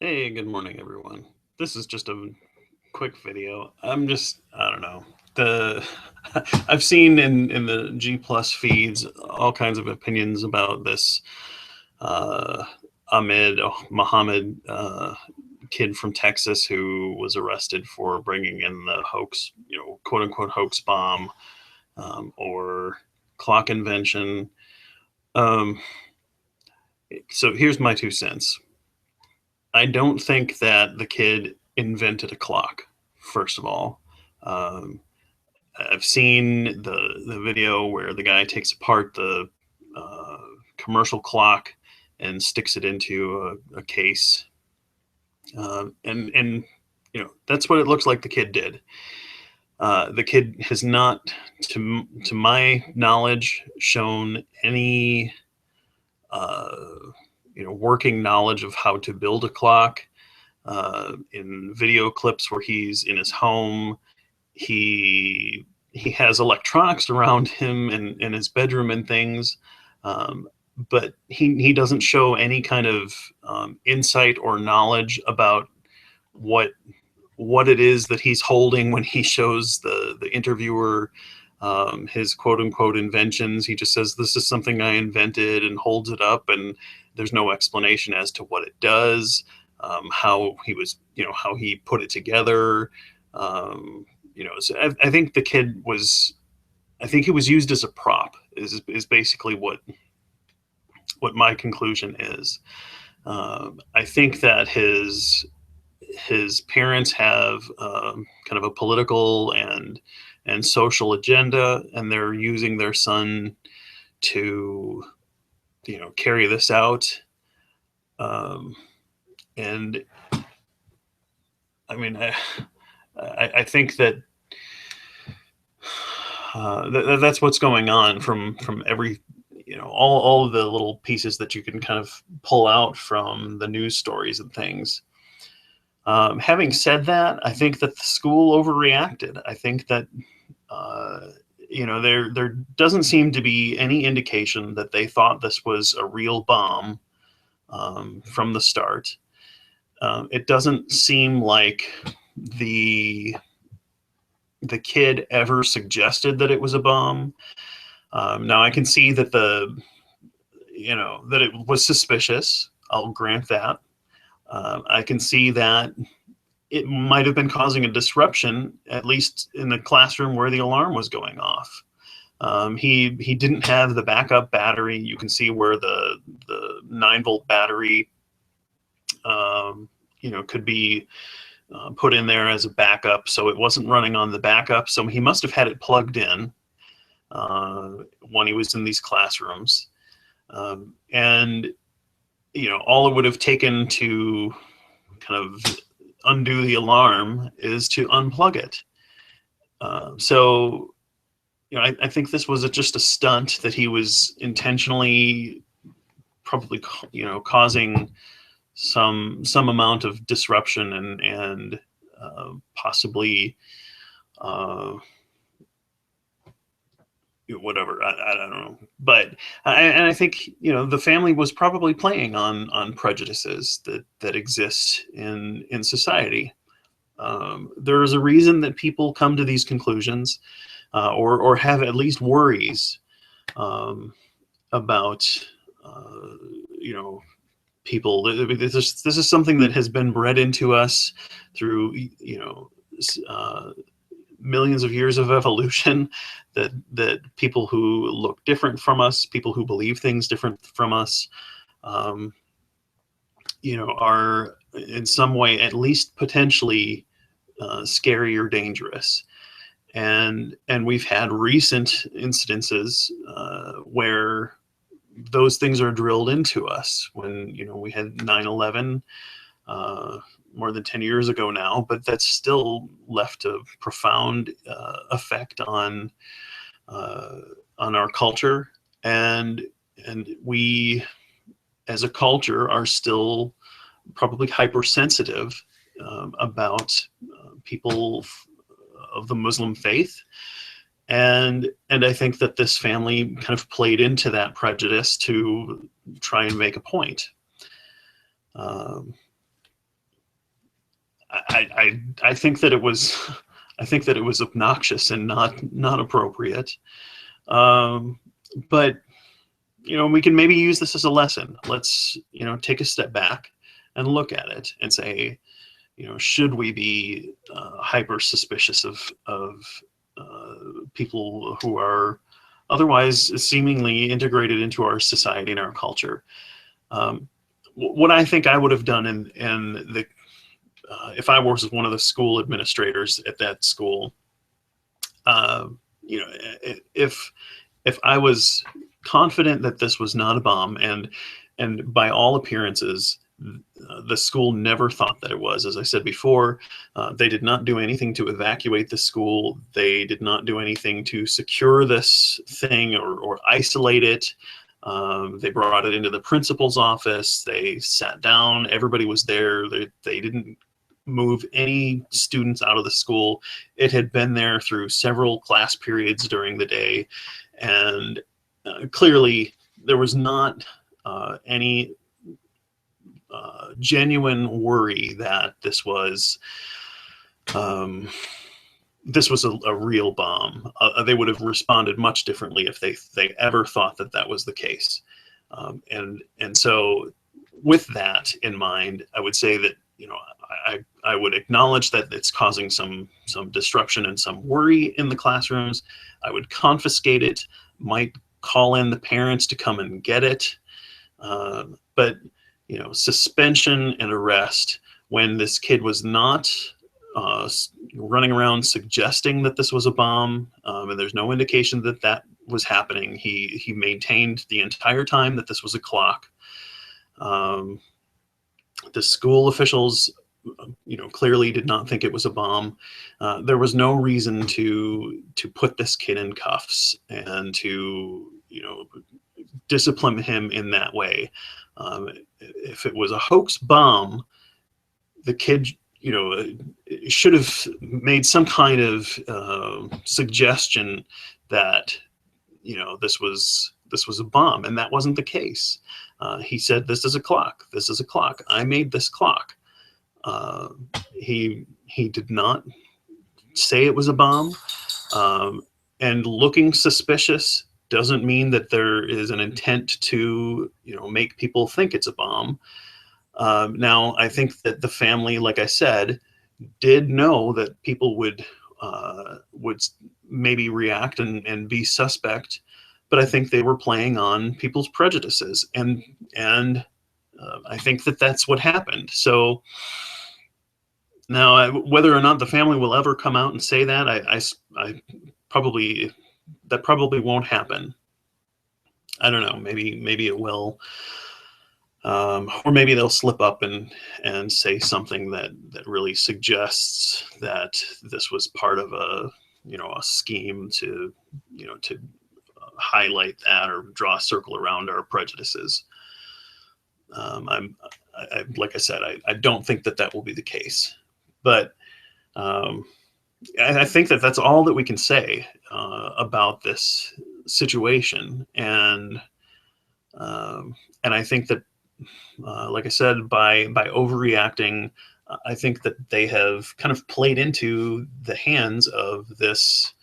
Hey, good morning, everyone. This is just a quick video. I don't know. The I've seen in the G Plus feeds all kinds of opinions about this uh, Ahmed Mohammed kid from Texas who was arrested for bringing in the hoax, quote unquote hoax bomb or clock invention. Um, so here's my 2 cents. I don't think that the kid invented a clock. First of all, um, I've seen the video where the guy takes apart the uh, commercial clock and sticks it into a case, and that's what it looks like the kid did. The kid has not, to my knowledge, shown any uh, working knowledge of how to build a clock. In video clips where he's in his home, he has electronics around him in his bedroom and things, um, but he doesn't show any kind of insight or knowledge about what what it is that he's holding when he shows the interviewer his quote unquote inventions. He just says, "This is something I invented," and holds it up, and there's no explanation as to what it does, how he was, how he put it together. So I think the kid was, I think he was used as a prop. Is basically what my conclusion is. I think that his parents have kind of a political and social agenda, and they're using their son to carry this out. Um, and I mean, I think that that's what's going on from every all of the little pieces that you can kind of pull out from the news stories and things. Having said that, I think that the school overreacted. I think that uh, there doesn't seem to be any indication that they thought this was a real bomb from the start. It doesn't seem like the the kid ever suggested that it was a bomb. Now I can see that that it was suspicious. I'll grant that. I can see that it might have been causing a disruption, at least in the classroom where the alarm was going off. He didn't have the backup battery. You can see where the 9-volt battery, could be put in there as a backup. So it wasn't running on the backup. So he must have had it plugged in when he was in these classrooms. And all it would have taken to kind of undo the alarm is to unplug it. So I think this was just a stunt that he was intentionally probably causing some amount of disruption and possibly uh, whatever. I don't know, but I think the family was probably playing on prejudices that exist in society. There is a reason that people come to these conclusions, or have at least worries about uh, you know people. This is something that has been bred into us through uh, millions of years of evolution. That people who look different from us, people who believe things different from us, um, are in some way at least potentially scary or dangerous. And we've had recent incidences where those things are drilled into us. When we had 9/11 more than 10 years ago now, but that's still left a profound effect uh, on our culture, and we as a culture are still probably hypersensitive about people of the Muslim faith. And I think that this family kind of played into that prejudice to try and make a point. Um, I think that it was, I think that it was obnoxious and not appropriate. Um, but we can maybe use this as a lesson. Let's take a step back and look at it and say, should we be hyper suspicious of people who are otherwise seemingly integrated into our society and our culture? What I think I would have done in the if I was one of the school administrators at that school, uh, you know, if I was confident that this was not a bomb, and by all appearances, the school never thought that it was. As I said before, they did not do anything to evacuate the school. They did not do anything to secure this thing or isolate it. They brought it into the principal's office. They sat down. Everybody was there. They didn't move any students out of the school. It had been there through several class periods during the day. And clearly, there was not any genuine worry that this was a real bomb. They would have responded much differently if they ever thought that that was the case. And so, with that in mind, I would say that I would acknowledge that it's causing some disruption and some worry in the classrooms. I would confiscate it. Might call in the parents to come and get it. But suspension and arrest when this kid was not running around suggesting that this was a bomb, and there's no indication that that was happening. He maintained the entire time that this was a clock. The school officials, clearly did not think it was a bomb. There was no reason to put this kid in cuffs and to discipline him in that way. If it was a hoax bomb, the kid should have made some kind of suggestion that this was a bomb, and that wasn't the case. He said, "This is a clock. This is a clock. I made this clock." He did not say it was a bomb, and looking suspicious doesn't mean that there is an intent to make people think it's a bomb. Now, I think that the family, like I said, did know that people would maybe react and be suspect, but I think they were playing on people's prejudices, and I think that that's what happened. So now, whether or not the family will ever come out and say that, I probably won't happen. I don't know. Maybe it will. Or maybe they'll slip up and say something that really suggests that this was part of a scheme to highlight that or draw a circle around our prejudices. Like I said, I don't think that will be the case, but I think that that's all that we can say about this situation, and I think that. Like I said, by overreacting, I think that they have kind of played into the hands of this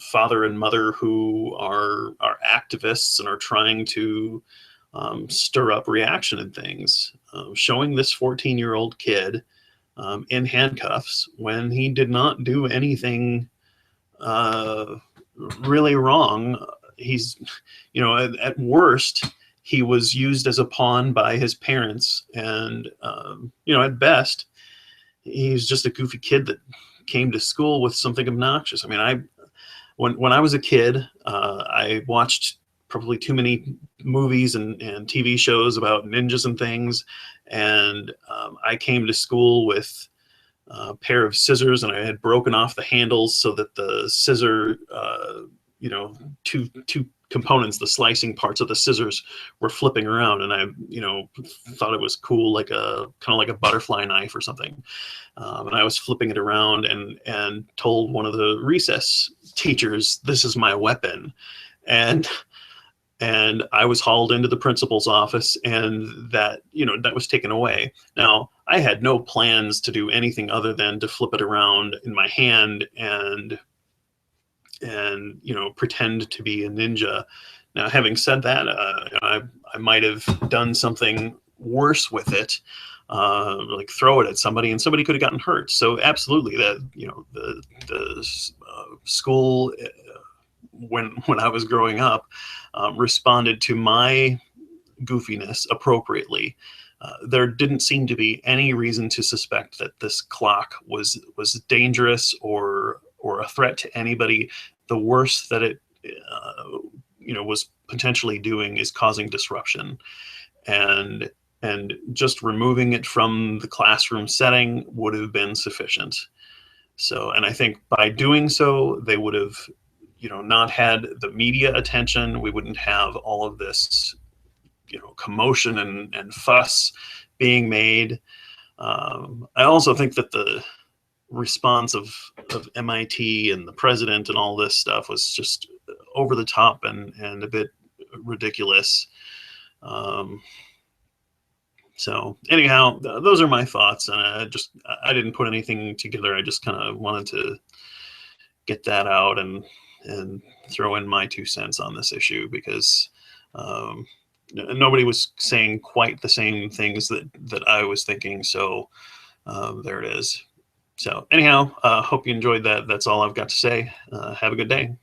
father and mother who are activists and are trying to stir up reaction and things, showing this 14-year-old kid in handcuffs when he did not do anything really wrong. He's, at worst, he was used as a pawn by his parents, and at best, he's just a goofy kid that came to school with something obnoxious. I mean, when I was a kid, I watched probably too many movies and TV shows about ninjas and things, and I came to school with a pair of scissors, and I had broken off the handles so that the scissor, two components, the slicing parts of the scissors, were flipping around, and I thought it was cool, like a kind of like a butterfly knife or something, and I was flipping it around and told one of the recess teachers, "This is my weapon," and I was hauled into the principal's office, and that was taken away. Now, I had no plans to do anything other than to flip it around in my hand and pretend to be a ninja. Now, having said that, I might have done something worse with it, like throw it at somebody, and somebody could have gotten hurt. So absolutely, that the school, when I was growing up, responded to my goofiness appropriately. There didn't seem to be any reason to suspect that this clock was dangerous or a threat to anybody. The worst that it was potentially doing is causing disruption, and just removing it from the classroom setting would have been sufficient. So, and I think by doing so, they would have not had the media attention. We wouldn't have all of this commotion and fuss being made. I also think that the response of MIT and the president and all this stuff was just over the top and a bit ridiculous. So anyhow, those are my thoughts, and I didn't put anything together. I just kind of wanted to get that out and throw in my 2 cents on this issue, because nobody was saying quite the same things that I was thinking. So there it is. So anyhow, hope you enjoyed that. That's all I've got to say. Have a good day.